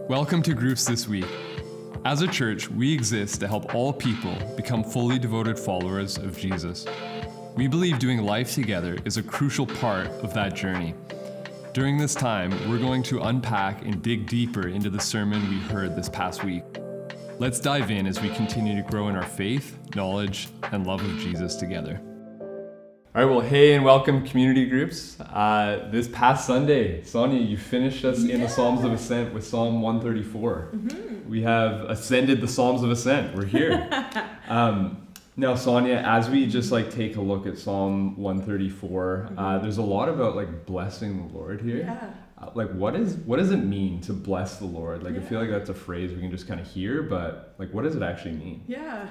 Welcome to Groups This Week. As a church, we exist to help all people become fully devoted followers of Jesus. We believe doing life together is a crucial part of that journey. During this time, we're going to unpack and dig deeper into the sermon we heard this past week. Let's dive in as we continue to grow in our faith, knowledge, and love of Jesus together. All right, well, hey, and welcome community groups. This past Sunday, Sonia, you finished us in the Psalms of Ascent with Psalm 134. Mm-hmm. We have ascended the Psalms of Ascent. We're here. Now, Sonia, as we just take a look at Psalm 134, there's a lot about blessing the Lord here. Yeah. What does it mean to bless the Lord? I feel like that's a phrase we can just kind of hear, but what does it actually mean? Yeah.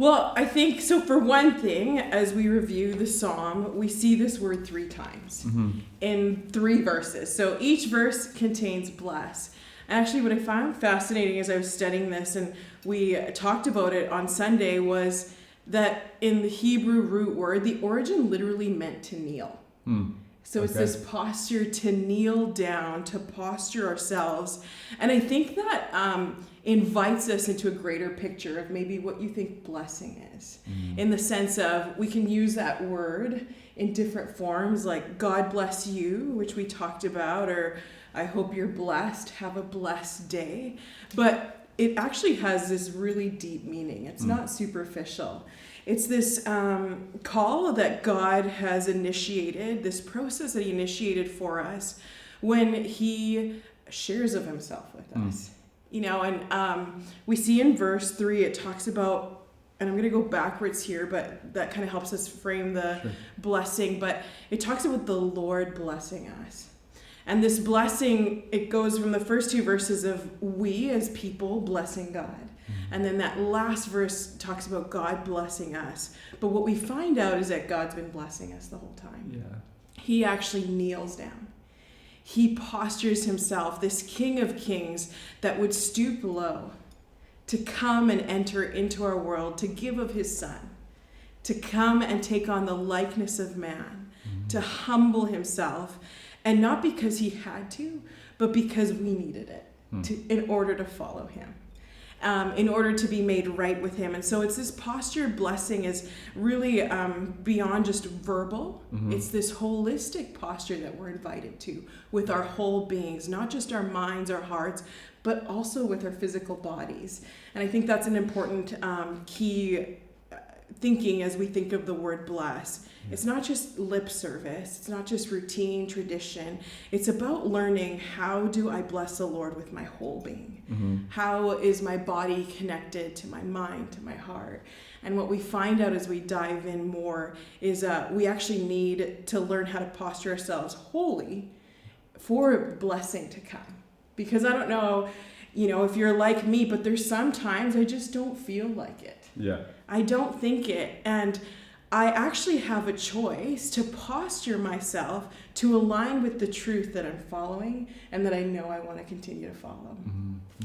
Well, I think, so for one thing, as we review the psalm, we see this word 3 times in 3 verses. So each verse contains bless. Actually, what I found fascinating as I was studying this, and we talked about it on Sunday, was that in the Hebrew root word, the origin literally meant to kneel. So it's this posture to kneel down, to posture ourselves. And I think that invites us into a greater picture of maybe what you think blessing is. In the sense of, we can use that word in different forms, like God bless you, which we talked about, or I hope you're blessed, have a blessed day. But it actually has this really deep meaning. It's not superficial. It's this call that God has initiated, this process that he initiated for us when he shares of himself with us. And we see in verse 3, it talks about, and I'm going to go backwards here, but that kind of helps us frame the blessing. But it talks about the Lord blessing us. And this blessing, it goes from the first 2 verses of we as people blessing God. And then that last verse talks about God blessing us. But what we find out is that God's been blessing us the whole time. Yeah. He actually kneels down. He postures himself, this King of Kings that would stoop low to come and enter into our world, to give of his Son, to come and take on the likeness of man, to humble himself. And not because he had to, but because we needed it in order to follow him. In order to be made right with him. And so it's this posture of blessing is really beyond just verbal. It's this holistic posture that we're invited to with our whole beings, not just our minds, our hearts, but also with our physical bodies. And I think that's an important key thinking as we think of the word bless. It's not just lip service. It's not just routine, tradition. It's about learning, how do I bless the Lord with my whole being? How is my body connected to my mind, to my heart? And what we find out as we dive in more is we actually need to learn how to posture ourselves wholly for blessing to come. Because I don't know, if you're like me, but there's sometimes I just don't feel like it. Yeah. I don't think it. And I actually have a choice to posture myself to align with the truth that I'm following and that I know I want to continue to follow.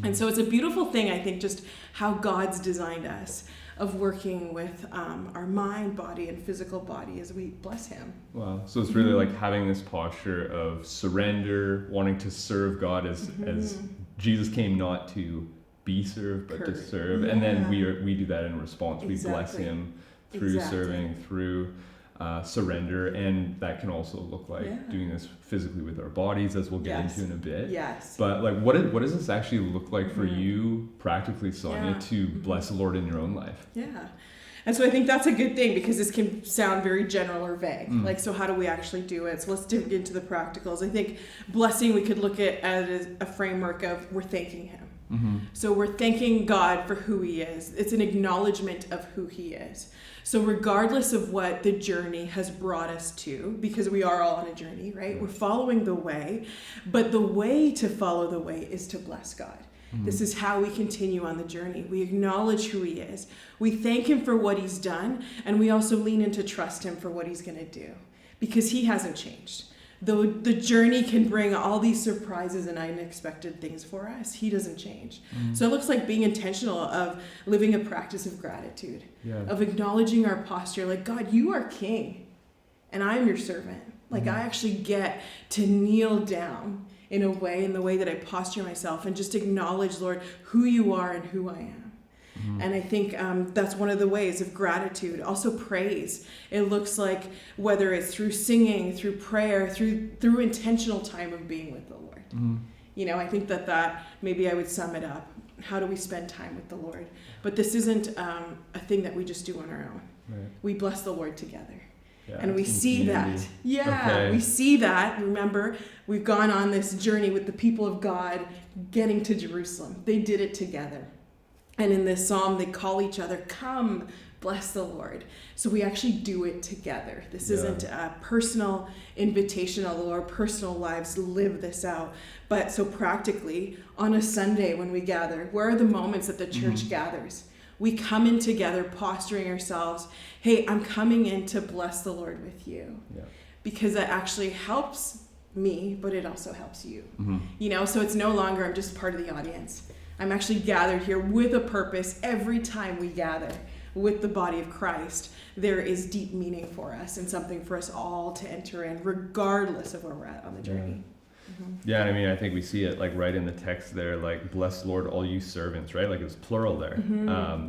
And so it's a beautiful thing, I think, just how God's designed us of working with our mind, body, and physical body as we bless him. Wow. So it's really like having this posture of surrender, wanting to serve God as Jesus came not to be served, but to serve. And then we do that in response. We bless him through serving, through surrender, and that can also look like doing this physically with our bodies, as we'll get into in a bit. Yes. But what does this actually look like for you practically, Sonia, to bless the Lord in your own life? Yeah. And so I think that's a good thing, because this can sound very general or vague. So how do we actually do it? So let's dig into the practicals. I think blessing we could look at as a framework of we're thanking him. So we're thanking God for who he is. It's an acknowledgement of who he is. So regardless of what the journey has brought us to, because we are all on a journey, right? We're following the way, but the way to follow the way is to bless God. This is how we continue on the journey. We acknowledge who he is. We thank him for what he's done, and we also lean into trust him for what he's going to do, because he hasn't changed. Though the journey can bring all these surprises and unexpected things for us, he doesn't change. So it looks like being intentional of living a practice of gratitude, of acknowledging our posture, like, God, you are king and I am your servant. I actually get to kneel down in a way, in the way that I posture myself and just acknowledge, Lord, who you are and who I am. And I think that's one of the ways of gratitude. Also praise. It looks like whether it's through singing, through prayer, through intentional time of being with the Lord. You know, I think that maybe I would sum it up. How do we spend time with the Lord? But this isn't a thing that we just do on our own. Right. We bless the Lord together. Yeah, and we see community. We see that. Remember, we've gone on this journey with the people of God getting to Jerusalem. They did it together. And in this psalm, they call each other, come, bless the Lord. So we actually do it together. This isn't a personal invitation, although our personal lives live this out. But so practically, on a Sunday when we gather, where are the moments that the church gathers? We come in together, posturing ourselves. Hey, I'm coming in to bless the Lord with you. Yeah. Because that actually helps me, but it also helps you. You know, so it's no longer I'm just part of the audience. I'm actually gathered here with a purpose. Every time we gather with the body of Christ, there is deep meaning for us and something for us all to enter in, regardless of where we're at on the journey. Yeah, and I mean, I think we see it like right in the text there, like, bless Lord, all you servants, right? Like it's plural there.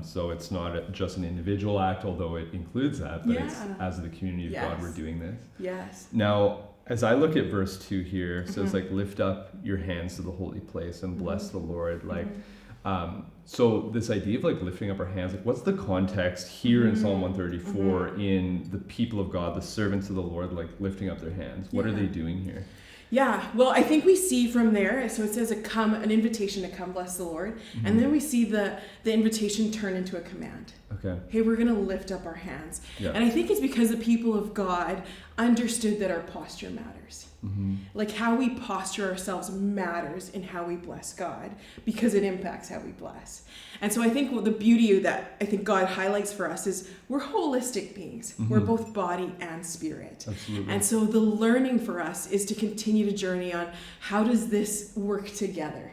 So it's not just an individual act, although it includes that, but it's as the community of God, we're doing this. Yes. Now, as I look at verse 2 here, so it's like, lift up your hands to the holy place and bless the Lord. Like, so this idea of like lifting up our hands, like what's the context here in Psalm 134 in the people of God, the servants of the Lord, like lifting up their hands? What are they doing here? Yeah, well, I think we see from there, so it says an invitation to come bless the Lord, and then we see the invitation turn into a command. Okay. Hey, we're going to lift up our hands. Yeah. And I think it's because the people of God understood that our posture matters. Like how we posture ourselves matters in how we bless God, because it impacts how we bless. And so I think the beauty that I think God highlights for us is we're holistic beings. We're both body and spirit. Absolutely. And so the learning for us is to continue to journey on how does this work together?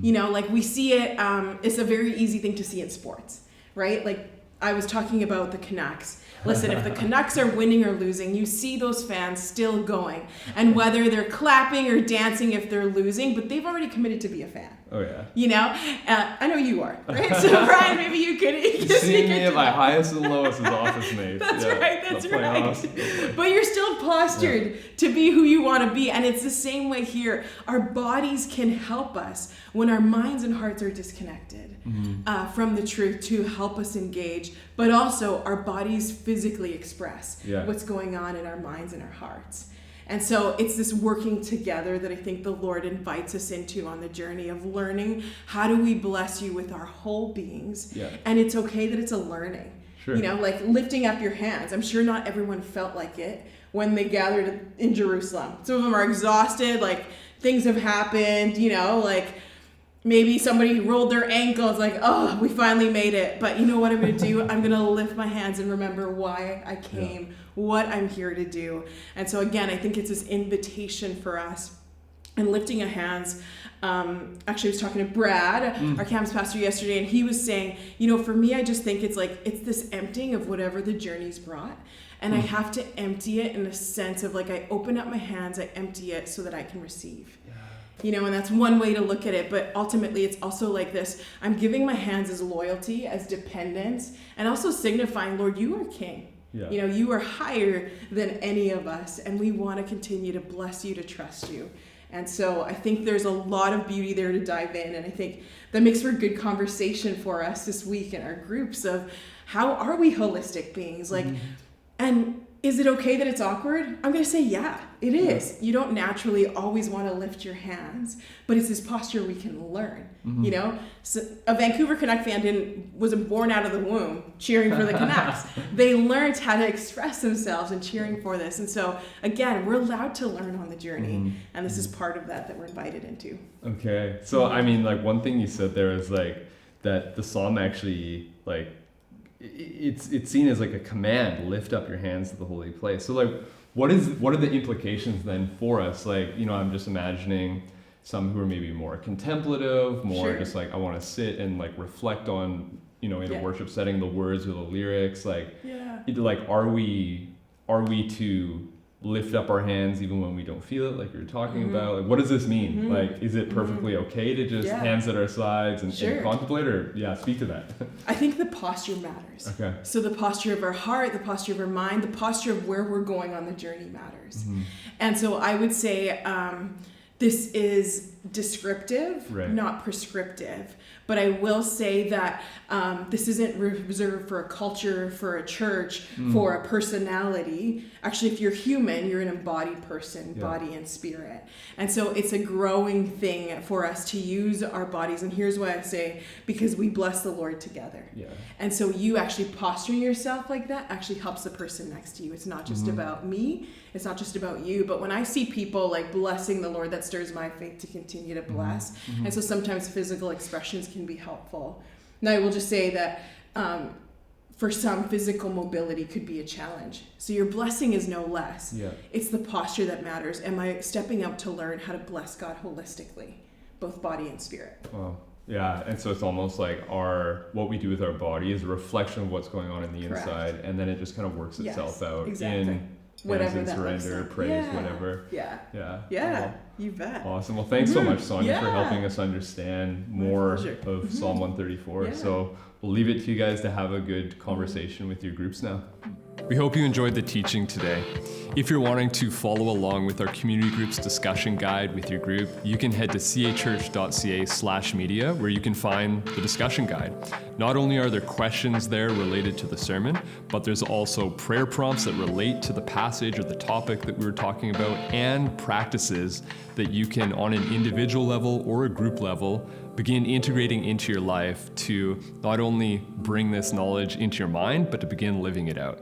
You know, like we see it, it's a very easy thing to see in sports, right? Like I was talking about the Canucks. Listen, if the Canucks are winning or losing, you see those fans still going. And whether they're clapping or dancing if they're losing, but they've already committed to be a fan. Oh, yeah. You know? I know you are, right? So, Brian, maybe you could see me at my highest and lowest as office mates. That's right. But you're still postured to be who you want to be. And it's the same way here. Our bodies can help us when our minds and hearts are disconnected from the truth to help us engage. But also, our bodies physically express what's going on in our minds and our hearts. And so it's this working together that I think the Lord invites us into on the journey of learning how do we bless you with our whole beings. Yeah. And it's okay that it's a learning. Sure. You know, like lifting up your hands. I'm sure not everyone felt like it when they gathered in Jerusalem. Some of them are exhausted, like things have happened, you know, like maybe somebody rolled their ankle. It's like, oh, we finally made it. But you know what I'm going to do? I'm going to lift my hands and remember why I came, what I'm here to do. And so again, I think it's this invitation for us. And lifting our hands, actually I was talking to Brad, our campus pastor yesterday, and he was saying, you know, for me, I just think it's like, it's this emptying of whatever the journey's brought. And I have to empty it in a sense of like, I open up my hands, I empty it so that I can receive. You know, and that's one way to look at it. But ultimately, it's also like this. I'm giving my hands as loyalty, as dependence, and also signifying, Lord, you are king. Yeah. You know, you are higher than any of us. And we want to continue to bless you, to trust you. And so I think there's a lot of beauty there to dive in. And I think that makes for a good conversation for us this week in our groups of how are we holistic beings? Like, and is it okay that it's awkward? I'm going to say, yeah, it is. You don't naturally always want to lift your hands, but it's this posture we can learn, you know? So a Vancouver Canuck fan wasn't born out of the womb cheering for the Canucks. They learned how to express themselves in cheering for this. And so, again, we're allowed to learn on the journey, and this is part of that we're invited into. Okay. So, I mean, like, one thing you said there is, like, that the psalm actually, like, it's seen as like a command, lift up your hands to the holy place. So like, what are the implications then for us? Like, you know, I'm just imagining some who are maybe more contemplative, more just like, I want to sit and like reflect on, you know, in a worship setting, the words or the lyrics, like, like, are we to lift up our hands even when we don't feel it, like you're talking about? Like, what does this mean? Like, is it perfectly okay to just hands at our sides and contemplate, or speak to that? I think the posture matters. Okay. So the posture of our heart, the posture of our mind, the posture of where we're going on the journey matters. And so I would say this is descriptive, not prescriptive. But I will say that this isn't reserved for a culture, for a church, for a personality. Actually, if you're human, you're an embodied person, body and spirit. And so it's a growing thing for us to use our bodies. And here's why I say, because we bless the Lord together. Yeah. And so you actually posturing yourself like that actually helps the person next to you. It's not just about me. It's not just about you. But when I see people like blessing the Lord, that stirs my faith to continue to bless. And so sometimes physical expressions can be helpful. Now I will just say that for some, physical mobility could be a challenge. So your blessing is no less. Yeah. It's the posture that matters. Am I stepping up to learn how to bless God holistically, both body and spirit? Wow. Yeah, and so it's almost like what we do with our body is a reflection of what's going on in the inside, and then it just kind of works itself out in whatever that surrender, like. praise, whatever. Yeah. Well, you bet. Awesome. Well, thanks so much, Sonia, for helping us understand more of Psalm 134. Yeah. So we'll leave it to you guys to have a good conversation with your groups now. We hope you enjoyed the teaching today. If you're wanting to follow along with our community group's discussion guide with your group, you can head to cachurch.ca/media, where you can find the discussion guide. Not only are there questions there related to the sermon, but there's also prayer prompts that relate to the passage or the topic that we were talking about, and practices that you can, on an individual level or a group level, begin integrating into your life to not only bring this knowledge into your mind, but to begin living it out.